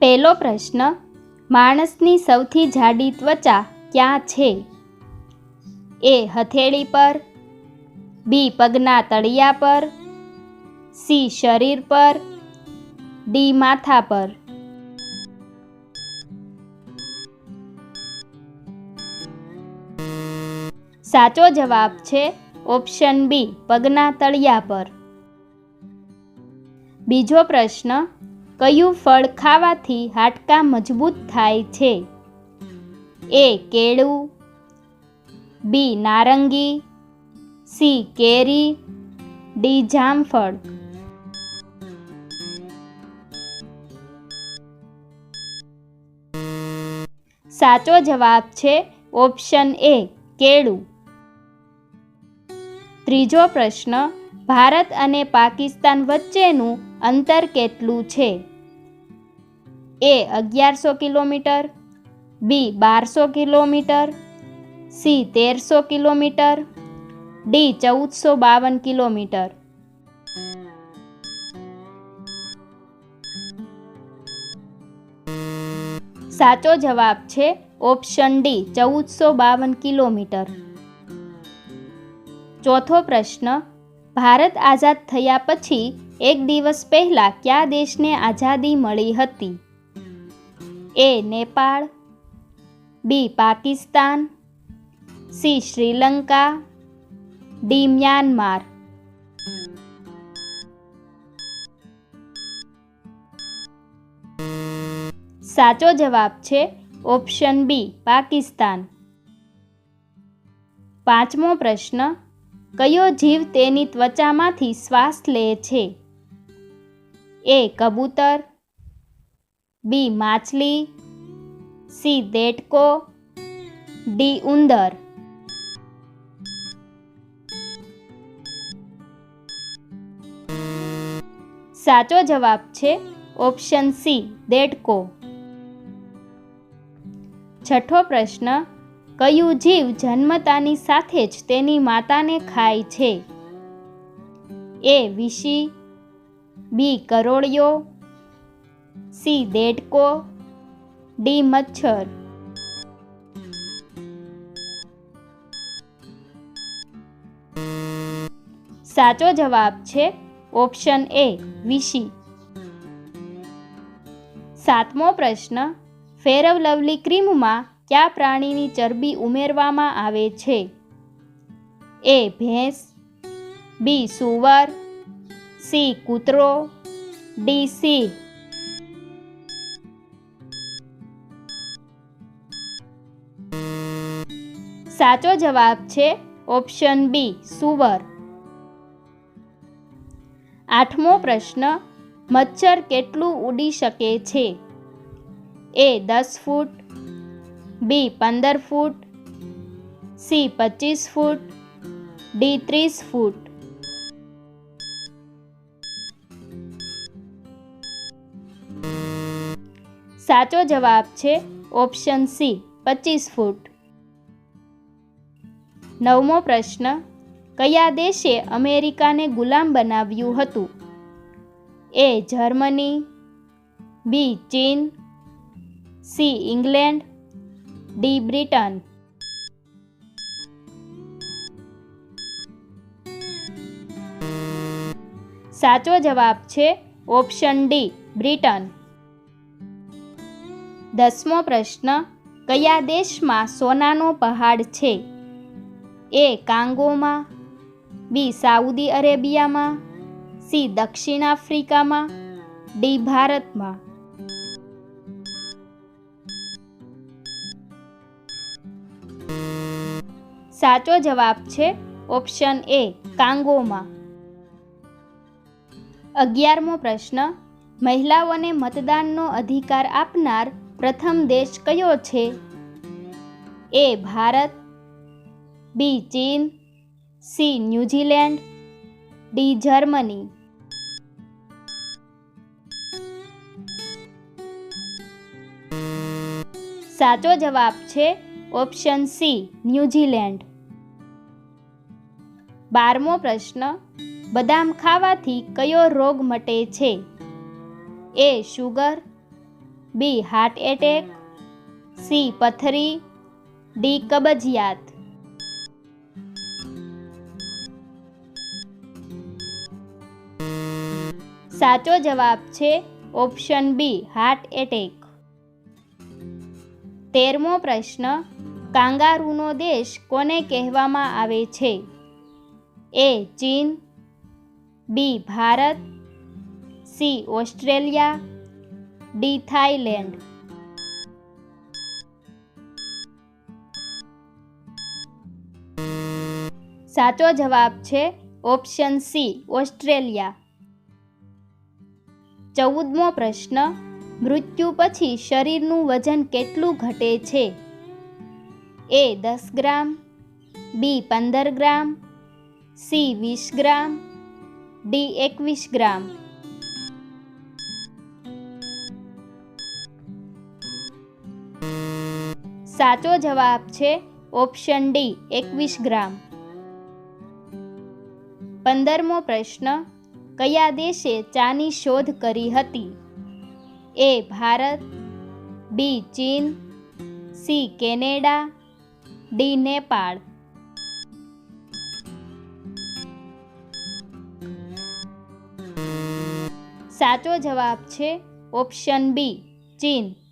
પહેલો પ્રશ્ન, માણસની સૌથી જાડી ત્વચા ક્યાં છે? એ. હથેળી પર, બી. પગના તળિયા પર, સી. શરીર પર, ડી. માથા પર. સાચો જવાબ છે ઓપ્શન બી, પગના તળિયા પર. બીજો પ્રશ્ન, કયું ફળ ખાવાથી હાડકાં મજબૂત થાય છે? એ. કેળું, બી. નારંગી, સી. કેરી, ડી. જામફળ. સાચો જવાબ છે ઓપ્શન એ, કેળું. ત્રીજો પ્રશ્ન, ભારત અને પાકિસ્તાન વચ્ચેનું અંતર કેટલું છે? એ. 1100 કિલોમીટર, બી. 1200 kilometre, C. 1300 kilometre, D. 1452 kilometre. સાચો જવાબ છે ઓપ્શન ડી, 1452 કિલોમીટર. ચોથો પ્રશ્ન, ભારત આઝાદ થયા પછી એક દિવસ પહેલા કયા દેશને આઝાદી મળી હતી? A. Nepal, B. Pakistan, C. Sri Lanka, D. Myanmar. સાચો જવાબ છે ઓપ્શન બી, પાકિસ્તાન. પાંચમો પ્રશ્ન, કયો જીવ તેની ત્વચામાંથી શ્વાસ લે છે? એ. કબૂતર, બી. માછલી, સી. દેડકો, ડી. ઉંદર. સાચો જવાબ છે ઓપ્શન સી, દેડકો. છઠ્ઠો પ્રશ્ન, કયું જીવ જન્મતાની સાથે જ તેની માતાને ખાય છે? એ. વીશી, બી. કરોળિયો, સી. દેડકો, ડી. મચ્છર. સાચો જવાબ છે ઓપ્શન એ, વીશી. સાતમો પ્રશ્ન, ફેર લવલી ક્રીમમાં કયા પ્રાણીની ચરબી ઉમેરવામાં આવે છે? એ. ભેંસ, બી. સૂવર, સી. કૂતરો, ડી. સિંહ. સાચો જવાબ છે ઓપ્શન બી, સૂવર. આઠમો પ્રશ્ન, મચ્છર કેટલું ઉડી શકે છે? એ. 10 ફૂટ, બી. 15 ફૂટ, સી. 25 ફૂટ, ડી. 30 ફૂટ. સાચો જવાબ છે ઓપ્શન સી, 25 ફૂટ. નવમો પ્રશ્ન, કયા દેશે અમેરિકાને ગુલામ બનાવ્યું હતું? એ. જર્મની, બી. ચીન, સી. England, D. બ્રિટન. સાચો જવાબ છે ઓપ્શન ડી, બ્રિટન. 10મો પ્રશ્ન, કયા દેશમાં સોનાનો પહાડ છે? એ. કાંગોમાં, બી. સાઉદી અરેબિયામાં, સી. દક્ષિણ આફ્રિકામાં, ડી. ભારતમાં. સાચો જવાબ છે ઓપ્શન એ, કાંગોમાં. 11મો પ્રશ્ન, મહિલાઓને મતદાનનો અધિકાર આપનાર પ્રથમ દેશ કયો છે? એ. ભારત, બી. ચીન, સી. New Zealand, D. જર્મની. સાચો જવાબ છે ઓપ્શન સી, ન્યૂઝીલેન્ડ. 12મો પ્રશ્ન, બદામ ખાવાથી કયો રોગ મટે છે? A. Sugar, B heart attack, C પથરી, ડી કબજિયાત. સાચો જવાબ છે ઓપ્શન બી હાર્ટ એટેક. 13મો પ્રશ્ન, કાંગારૂનો દેશ કોને કહેવામાં આવે છે? એ ચીન, B Bharat, C Australia, D Thailand. સાચો જવાબ છે ઓપ્શન સી ઓસ્ટ્રેલિયા. 14મો પ્રશ્ન, મૃત્યુ પછી શરીરનું વજન કેટલું ઘટે છે? એ 10 ગ્રામ, બી 15 ગ્રામ, સી 20 ગ્રામ, ડી 21 ગ્રામ. સાચો જવાબ છે ઓપ્શન ડી 21 ગ્રામ. 15મો પ્રશ્ન, કયા દેશે ચાની શોધ કરી હતી? એ ભારત, બી ચીન, સી કેનેડા, ડી નેપાળ. સાચો જવાબ છે ઓપ્શન બી ચીન.